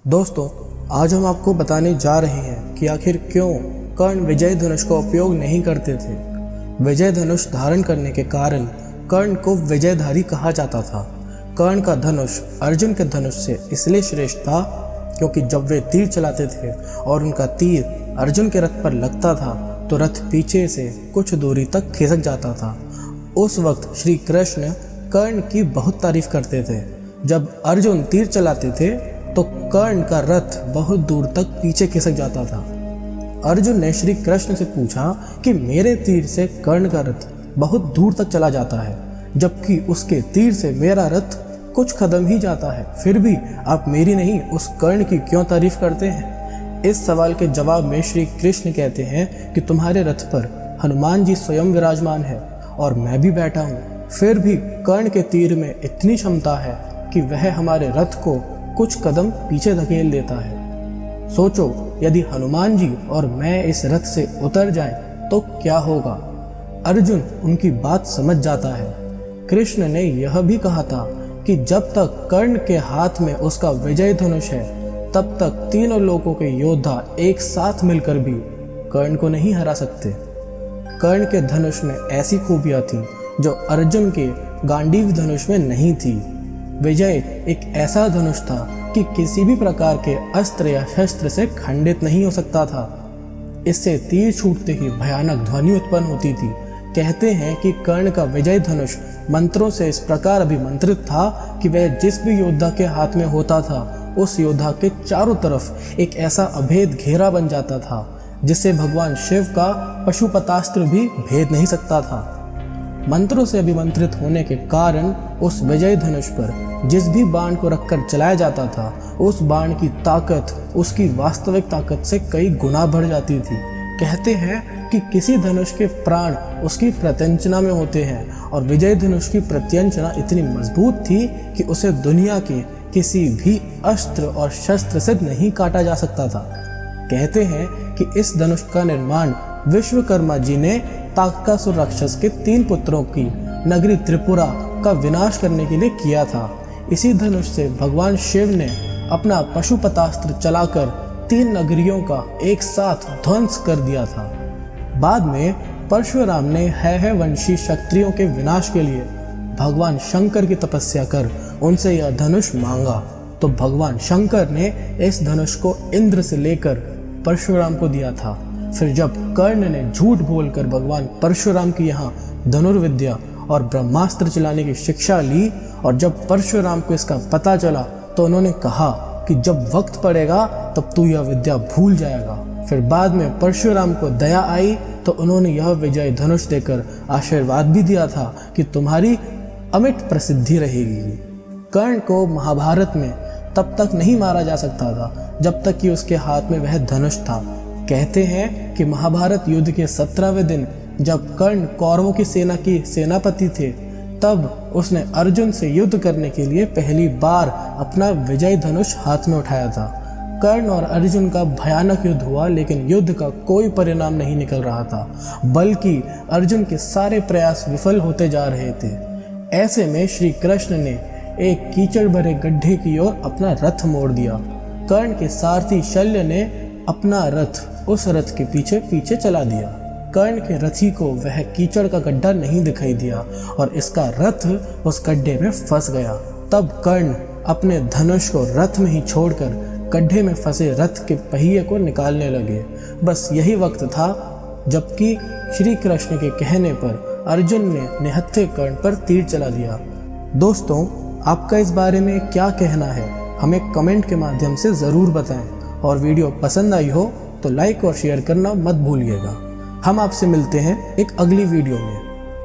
दोस्तों, आज हम आपको बताने जा रहे हैं कि आखिर क्यों कर्ण विजय धनुष का उपयोग नहीं करते थे। विजय धनुष धारण करने के कारण कर्ण को विजयधारी कहा जाता था। कर्ण का धनुष अर्जुन के धनुष से इसलिए श्रेष्ठ था क्योंकि जब वे तीर चलाते थे और उनका तीर अर्जुन के रथ पर लगता था तो रथ पीछे से कुछ दूरी तक खिसक जाता था। उस वक्त श्री कृष्ण कर्ण की बहुत तारीफ करते थे। जब अर्जुन तीर चलाते थे तो कर्ण का रथ बहुत दूर तक पीछे खिसक जाता था। अर्जुन ने श्री कृष्ण से पूछा कि मेरे तीर से कर्ण का रथ बहुत दूर तक चला जाता है, जबकि उसके तीर से मेरा रथ कुछ कदम ही जाता है, फिर भी आप मेरी नहीं उस कर्ण की क्यों तारीफ करते हैं। इस सवाल के जवाब में श्री कृष्ण कहते हैं कि तुम्हारे रथ पर हनुमान जी स्वयं विराजमान है और मैं भी बैठा हूँ, फिर भी कर्ण के तीर में इतनी क्षमता है कि वह हमारे रथ को कुछ कदम पीछे धकेल देता है। सोचो, यदि हनुमान जी और मैं इस रथ से उतर जाएं तो क्या होगा। अर्जुन उनकी बात समझ जाता है। कृष्ण ने यह भी कहा था कि जब तक कर्ण के हाथ में उसका विजय धनुष है तब तक तीनों लोगों के योद्धा एक साथ मिलकर भी कर्ण को नहीं हरा सकते। कर्ण के धनुष में ऐसी खूबियां थी जो अर्जुन के गांडीव धनुष में नहीं थी। विजय एक ऐसा धनुष था कि किसी भी प्रकार के अस्त्र या शस्त्र से खंडित नहीं हो सकता था। इससे तीर छूटते ही भयानक ध्वनि उत्पन्न होती थी। कहते हैं कि कर्ण का विजय धनुष मंत्रों से इस प्रकार अभिमंत्रित था कि वह जिस भी योद्धा के हाथ में होता था उस योद्धा के चारों तरफ एक ऐसा अभेद घेरा बन जाता था जिसे भगवान शिव का पशुपतास्त्र भी भेद नहीं सकता था। मंत्रों से अभिमंत्रित होने के कारण उस विजय धनुष पर जिस भी बाण को रखकर चलाया जाता था उस बाण की ताकत उसकी वास्तविक ताकत से कई गुना बढ़ जाती थी। कहते हैं कि किसी धनुष के प्राण उसकी प्रत्यंचना में होते हैं और विजय धनुष की प्रत्यंचना इतनी मजबूत थी कि उसे दुनिया के किसी भी अस्त्र और शस्त्र से नहीं काटा जा सकता था। कहते हैं कि इस धनुष का निर्माण विश्वकर्मा जी ने तारकासुर राक्षस के 3 पुत्रों की नगरी त्रिपुरा का विनाश करने के लिए किया था। इसी धनुष से भगवान शिव ने अपना पशुपतास्त्र चलाकर 3 नगरियों का एक साथ ध्वंस कर दिया था। बाद में परशुराम ने है वंशी क्षत्रियों के विनाश के लिए भगवान शंकर की तपस्या कर उनसे यह धनुष मांगा, तो भगवान शंकर ने इस धनुष को इंद्र से लेकर परशुराम को दिया था। फिर जब कर्ण ने झूठ बोलकर भगवान परशुराम की यहाँ धनुर्विद्या और ब्रह्मास्त्र चलाने की शिक्षा ली और जब परशुराम को इसका पता चला तो उन्होंने कहा कि जब वक्त पड़ेगा तब तू यह विद्या भूल जाएगा। फिर बाद में परशुराम को दया आई तो उन्होंने यह विजय धनुष देकर आशीर्वाद भी दिया था कि तुम्हारी अमिट प्रसिद्धि रहेगी। कर्ण को महाभारत में तब तक नहीं मारा जा सकता था जब तक कि उसके हाथ में वह धनुष था। कहते हैं कि महाभारत युद्ध के 17वें दिन जब कर्ण कौरवों की सेना की सेनापति थे तब उसने अर्जुन से युद्ध करने के लिए पहली बार अपना विजय धनुष हाथ में उठाया था। कर्ण और अर्जुन का भयानक युद्ध हुआ, लेकिन युद्ध का कोई परिणाम नहीं निकल रहा था, बल्कि अर्जुन के सारे प्रयास विफल होते जा रहे थे। ऐसे में श्री कृष्ण ने एक कीचड़ भरे गड्ढे की ओर अपना रथ मोड़ दिया। कर्ण के सारथी शल्य ने अपना रथ उस रथ के पीछे पीछे चला दिया। कर्ण के रथी को वह कीचड़ का गड्ढा नहीं दिखाई दिया और इसका रथ उस गड्ढे में फंस गया। तब कर्ण अपने धनुष को रथ में ही छोड़कर गड्ढे में फंसे रथ के पहिए को निकालने लगे। बस यही वक्त था जबकि श्री कृष्ण के कहने पर अर्जुन ने निहत्थे कर्ण पर तीर चला दिया। दोस्तों, आपका इस बारे में क्या कहना है हमें कमेंट के माध्यम से ज़रूर बताएं और वीडियो पसंद आई हो तो लाइक और शेयर करना मत भूलिएगा। हम आपसे मिलते हैं एक अगली वीडियो में।